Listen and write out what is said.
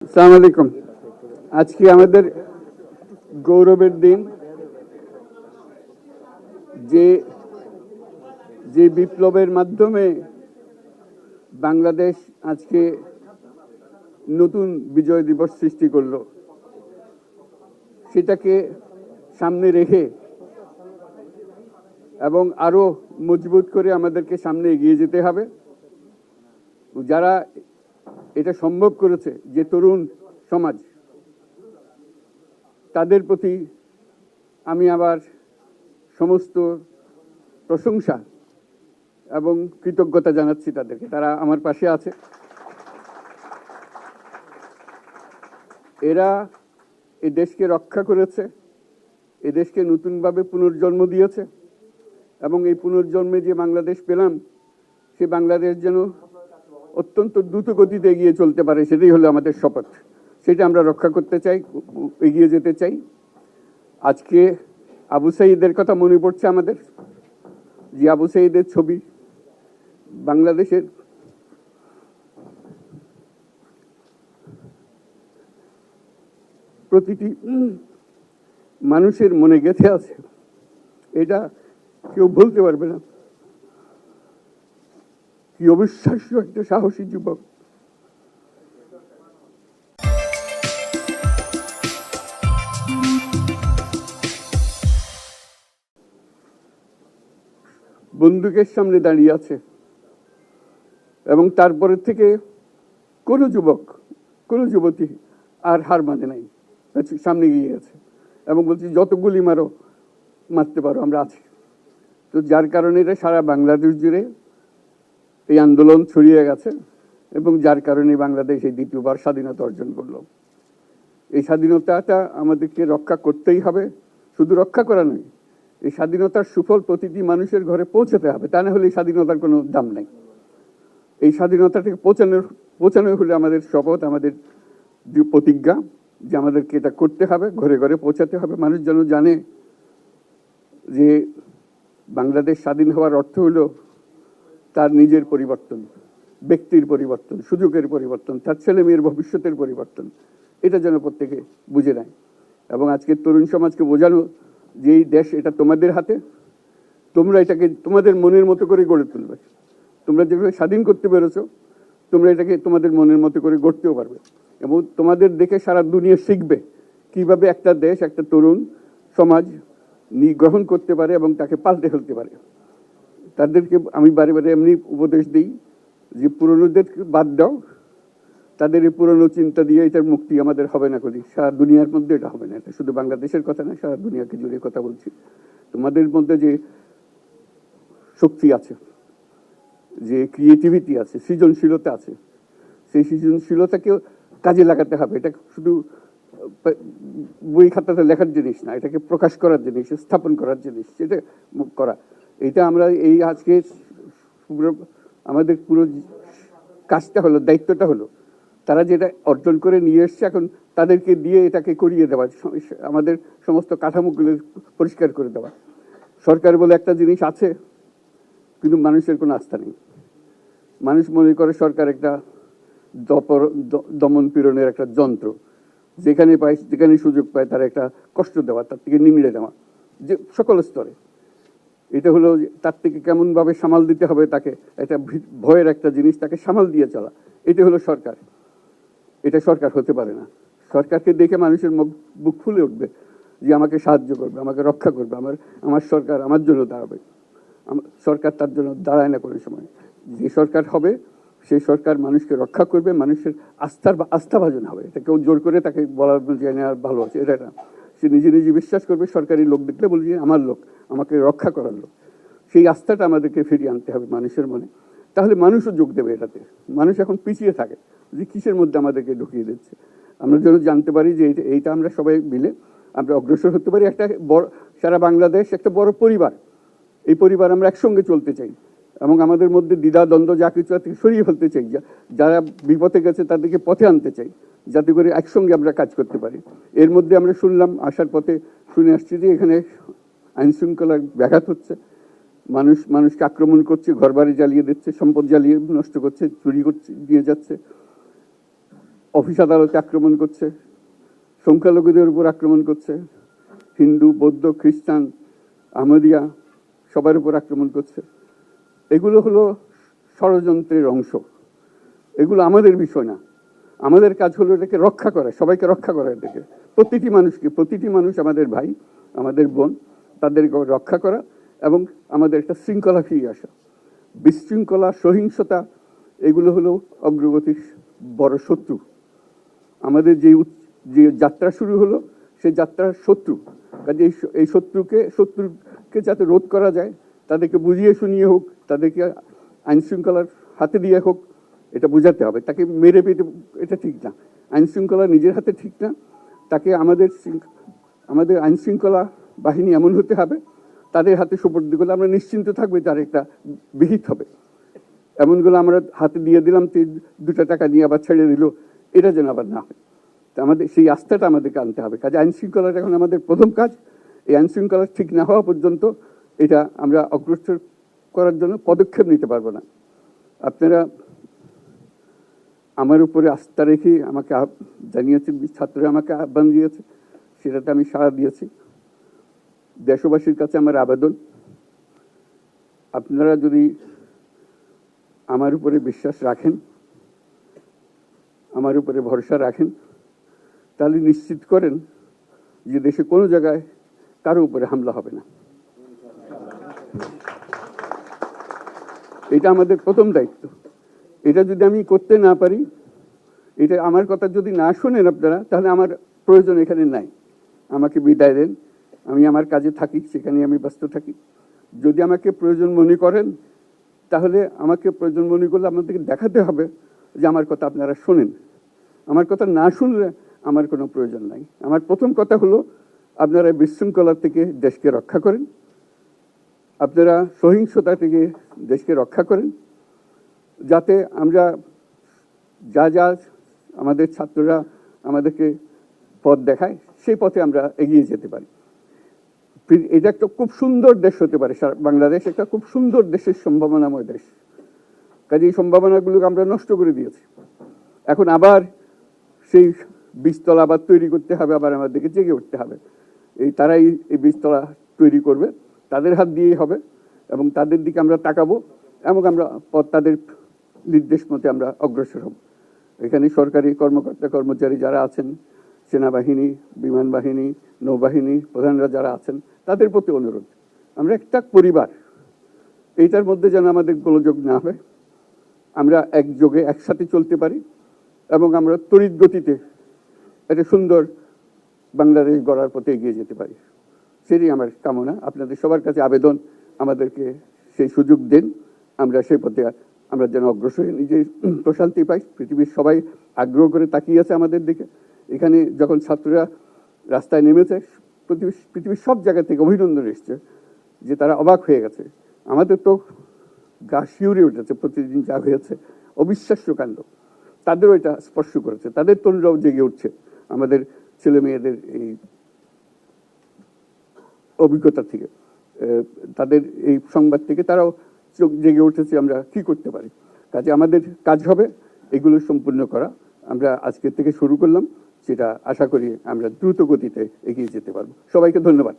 আসসালামু আলাইকুম। আজকে আমাদের গৌরবের দিন। যে যে বিপ্লবের মাধ্যমে বাংলাদেশ আজকে নতুন বিজয় দিবস সৃষ্টি করলো, সেটাকে সামনে রেখে এবং আরো মজবুত করে আমাদেরকে সামনে এগিয়ে যেতে হবে। যারা এটা সম্ভব করেছে, যে তরুণ সমাজ, তাদের প্রতি আমি আবার সমস্ত প্রশংসা এবং কৃতজ্ঞতা জানাচ্ছি তাদেরকে। তারা আমার পাশে আছে। এরা এই দেশকে রক্ষা করেছে, এই দেশকে নতুনভাবে পুনর্জন্ম দিয়েছে এবং এই পুনর্জন্মে যে বাংলাদেশ পেলাম, সে বাংলাদেশ যেন অত্যন্ত দ্রুত গতিতে এগিয়ে চলতে পারে, সেটাই হলো আমাদের শপথ। সেটা আমরা রক্ষা করতে চাই, এগিয়ে যেতে চাই। আজকে আবু সাঈদের কথা মনে পড়ছে আমাদের, যে আবু সাঈদের ছবি বাংলাদেশের প্রতিটি মানুষের মনে গেঁথে আছে। এটা কেউ বলতে পারবে না। কি অবিশ্বাস্য একটা সাহসী যুবক। বন্দুকের সামনে দাঁড়িয়ে আছে এবং তারপরে থেকে কোনো যুবক, কোনো যুবতী আর হার মানে নাই, সামনে গিয়ে গেছে এবং বলছি যত গুলি মারো, মারতে পারো, আমরা আছি। তো যার কারণে এটা সারা বাংলাদেশ জুড়ে এই আন্দোলন ছড়িয়ে গেছে এবং যার কারণে বাংলাদেশ এই দ্বিতীয়বার স্বাধীনতা অর্জন করলো। এই স্বাধীনতাটা আমাদেরকে রক্ষা করতেই হবে। শুধু রক্ষা করা নয়, এই স্বাধীনতার সুফল প্রতিটি মানুষের ঘরে পৌঁছাতে হবে। তা না হলে এই স্বাধীনতার কোনো দাম নাই। এই স্বাধীনতাটাকে পৌঁছানো হলে আমাদের শপথ, আমাদের প্রতিজ্ঞা যে আমাদেরকে এটা করতে হবে, ঘরে ঘরে পৌঁছাতে হবে। মানুষ যেন জানে যে বাংলাদেশ স্বাধীন হওয়ার অর্থ হলো তার নিজের পরিবর্তন, ব্যক্তির পরিবর্তন, সুযোগের পরিবর্তন, তার ছেলে মেয়ের ভবিষ্যতের পরিবর্তন। এটা যেন প্রত্যেকে বুঝে নেয় এবং আজকের তরুণ সমাজকে বোঝানো যে এই দেশ এটা তোমাদের হাতে, তোমরা এটাকে তোমাদের মনের মতো করে গড়ে তুলবে। তোমরা যেভাবে স্বাধীন করতে পেরেছো, তোমরা এটাকে তোমাদের মনের মতো করে গড়তেও পারবে এবং তোমাদের দেখে সারা দুনিয়া শিখবে কিভাবে একটা দেশ, একটা তরুণ সমাজ গ্রহণ করতে পারে এবং তাকে পাল্টে ফেলতে পারে। তাদেরকে আমি বারে বারে এমনি উপদেশ দিই যে পুরনোদের বাদ দাও, তাদের এই পুরনো চিন্তা দিয়ে এটার মুক্তি আমাদের হবে না। করি সারা দুনিয়ার মধ্যে এটা হবে না। এটা শুধু বাংলাদেশের কথা না, সারা দুনিয়াকে জুড়ে কথা বলছি। তোমাদের মধ্যে যে শক্তি আছে, যে ক্রিয়েটিভিটি আছে, সৃজনশীলতা আছে, সেই সৃজনশীলতাকেও কাজে লাগাতে হবে। এটা শুধু বই খাতাতে লেখার জিনিস না, এটাকে প্রকাশ করার জিনিস, স্থাপন করার জিনিস। সেটা করা, এটা আমরা এই আজকে আমাদের পুরো কাজটা হলো, দায়িত্বটা হলো তারা যেটা অর্জন করে নিয়ে এসছে, এখন তাদেরকে দিয়ে এটাকে করিয়ে দেওয়া, আমাদের সমস্ত কাঠামোগুলো পরিষ্কার করে দেওয়া। সরকার বলে একটা জিনিস আছে, কিন্তু মানুষের কোনো আস্থা নেই। মানুষ মনে করে সরকার একটা দমন পীড়নের একটা যন্ত্র, যেখানে পায়, যেখানে সুযোগ পায় তার একটা কষ্ট দেওয়া, তার থেকে নিংড়ে দেওয়া, যে সকল স্তরে। এটা হলো তার থেকে কেমন ভাবে সামাল দিতে হবে তাকে, একটা ভয়ের একটা জিনিস, তাকে সামাল দিয়ে চলা। এটা হলো সরকার। এটা সরকার হতে পারে না। সরকারকে দেখে মানুষের বুক ফুলে উঠবে যে আমাকে সাহায্য করবে, আমাকে রক্ষা করবে, আমার সরকার আমার জন্য দাঁড়াবে। সরকার তার জন্য দাঁড়ায় না কোনো সময়। যে সরকার হবে, সেই সরকার মানুষকে রক্ষা করবে, মানুষের আস্থাভাজন হবে। এটা কেউ জোর করে তাকে বলার জন্য ভালো আছে, এটা না। সে নিজে নিজে বিশ্বাস করবে, সরকারি লোক দেখলে বলবে আমার লোক, আমাকে রক্ষা করার লোক। সেই আস্থাটা আমাদেরকে ফিরিয়ে আনতে হবে মানুষের মনে। তাহলে মানুষও যোগ দেবে এটাতে। মানুষ এখন পিছিয়ে থাকে যে কিসের মধ্যে আমাদেরকে ঢুকিয়ে দিচ্ছে। আমরা যেন জানতে পারি যে এইটা আমরা সবাই মিলে আমরা অগ্রসর হতে পারি। একটা বড়, সারা বাংলাদেশ একটা বড় পরিবার। এই পরিবার আমরা একসঙ্গে চলতে চাই এবং আমাদের মধ্যে দ্বিধা দ্বন্দ্ব যা কিছু আছে সরিয়ে ফেলতে চাই। যারা বিপথে গেছে তাদেরকে পথে আনতে চাই, যাতে করে একসঙ্গে আমরা কাজ করতে পারি। এর মধ্যে আমরা শুনলাম, আসার পথে শুনে আসছি যে এখানে আইন শৃঙ্খলার ব্যাঘাত হচ্ছে, মানুষকে আক্রমণ করছে, ঘরবাড়ি জ্বালিয়ে দিচ্ছে, সম্পদ জ্বালিয়ে নষ্ট করছে, চুরি করছে, দিয়ে যাচ্ছে। অফিস আদালতে আক্রমণ করছে, সংখ্যালঘুদের উপর আক্রমণ করছে, হিন্দু, বৌদ্ধ, খ্রিস্টান, আহমদিয়া সবার উপর আক্রমণ করছে। এগুলো হলো ষড়যন্ত্রের অংশ। এগুলো আমাদের বিষয় না। আমাদের কাজ হলো এটাকে রক্ষা করা, সবাইকে রক্ষা করা, এটাকে প্রতিটি মানুষ আমাদের ভাই, আমাদের বোন, তাদেরকে রক্ষা করা এবং আমাদের একটা শৃঙ্খলা ফিরিয়ে আসা। বিশৃঙ্খলা, সহিংসতা এগুলো হলো অগ্রগতির বড় শত্রু। আমাদের যে যাত্রা শুরু হলো সেই যাত্রার শত্রু। কাজে এই শত্রুকে যাতে রোধ করা যায়, তাদেরকে বুঝিয়ে শুনিয়ে হোক, তাদেরকে আইন শৃঙ্খলার হাতে দিয়ে হোক, এটা বোঝাতে হবে। তাকে মেরে পেতে এটা ঠিক না, আইন শৃঙ্খলা নিজের হাতে ঠিক না। তাকে আমাদের আইন শৃঙ্খলা বাহিনী এমন হতে হবে, তাদের হাতে সুপর্দ করলে আমরা নিশ্চিন্ত থাকবে তার একটা বিহিত হবে। এমনগুলো আমরা হাতে দিয়ে দিলাম, 2 টাকা নিয়ে আবার ছেড়ে দিল, এটা যেন আবার না হয়। আমাদের সেই আস্থাটা আমাদেরকে আনতে হবে। কাজে আইন শৃঙ্খলাটা এখন আমাদের প্রথম কাজ। এই আইন শৃঙ্খলা ঠিক না হওয়া পর্যন্ত এটা আমরা অগ্রসর করার জন্য পদক্ষেপ নিতে পারবো না। আপনারা আমার উপরে আস্থা রেখে আমাকে জানিয়েছেন, ছাত্ররা আমাকে আহ্বান দিয়েছে, সেটাতে আমি সাড়া দিয়েছি। দেশবাসীর কাছে আমার আবেদন, আপনারা যদি আমার উপরে বিশ্বাস রাখেন, আমার উপরে ভরসা রাখেন, তাহলে নিশ্চিত করেন যে দেশে কোনো জায়গায় কারো উপরে হামলা হবে না। এটা আমাদের প্রথম দায়িত্ব। এটা যদি আমি করতে না পারি, এটা আমার কথা যদি না শোনেন আপনারা, তাহলে আমার প্রয়োজন এখানে নাই। আমাকে বিদায় দেন, আমি আমার কাজে থাকি, সেখানে আমি ব্যস্ত থাকি। যদি আমাকে প্রয়োজন মনে করেন, তাহলে আমাকে প্রয়োজন মনে করলে আপনাদেরকে দেখাতে হবে যে আমার কথা আপনারা শোনেন। আমার কথা না শুনলে আমার কোনো প্রয়োজন নাই। আমার প্রথম কথা হলো, আপনারা বিশৃঙ্খলা থেকে দেশকে রক্ষা করেন, আপনারা সহিংসতা থেকে দেশকে রক্ষা করেন, যাতে আমরা যা আমাদের ছাত্ররা আমাদেরকে পথ দেখায়, সেই পথে আমরা এগিয়ে যেতে পারি। এটা একটা খুব সুন্দর দেশ হতে পারে। বাংলাদেশ একটা খুব সুন্দর দেশের সম্ভাবনাময় দেশ। কাজে এই সম্ভাবনাগুলোকে আমরা নষ্ট করে দিয়েছি। এখন আবার সেই বীজতলা আবার তৈরি করতে হবে, আবার আমাদেরকে জেগে উঠতে হবে। তারাই এই বীজতলা তৈরি করবে, তাদের হাত দিয়েই হবে, এবং তাদের দিকে আমরা তাকাবো এবং আমরা তাদের নির্দেশ মতে আমরা অগ্রসর হব। এখানে সরকারি কর্মকর্তা কর্মচারী যারা আছেন, সেনাবাহিনী, বিমান বাহিনী, নৌবাহিনী প্রধানরা যারা আছেন, তাদের প্রতি অনুরোধ, আমরা একটা পরিবার, এইটার মধ্যে যেন আমাদের গোলযোগ না হয়, আমরা একযোগে একসাথে চলতে পারি এবং আমরা তড়িৎ গতিতে একটা সুন্দর বাংলাদেশ গড়ার পথে এগিয়ে যেতে পারি। সেটাই আমার কামনা। আপনাদের সবার কাছে আবেদন, আমাদেরকে সেই সুযোগ দেন, আমরা সেই পথে আমরা যেন অগ্রসর হয়ে নিজের প্রশান্তি পাই। পৃথিবীর সবাই আগ্রহ করে তাকিয়ে আছে আমাদের দিকে। এখানে যখন ছাত্ররা রাস্তায় নেমেছে, পৃথিবীর সব জায়গা থেকে অভিনন্দন এসছে, যে তারা অবাক হয়ে গেছে। আমাদের তো গা শিউরে উঠেছে, প্রতিদিন যা হয়েছে অবিশ্বাস্য কাণ্ড। তাদেরও এটা স্পর্শ করেছে, তাদের তরুণরাও জেগে উঠছে আমাদের ছেলে মেয়েদের এই অভিজ্ঞতা থেকে, তাদের এই সংবাদ থেকে তারাও চোখ জেগে উঠেছে আমরা কি করতে পারি। কাজে আমাদের কাজ হবে এগুলো সম্পূর্ণ করা। আমরা আজকের থেকে শুরু করলাম, সেটা আশা করি আমরা দ্রুত গতিতে এগিয়ে যেতে পারবো। সবাইকে ধন্যবাদ।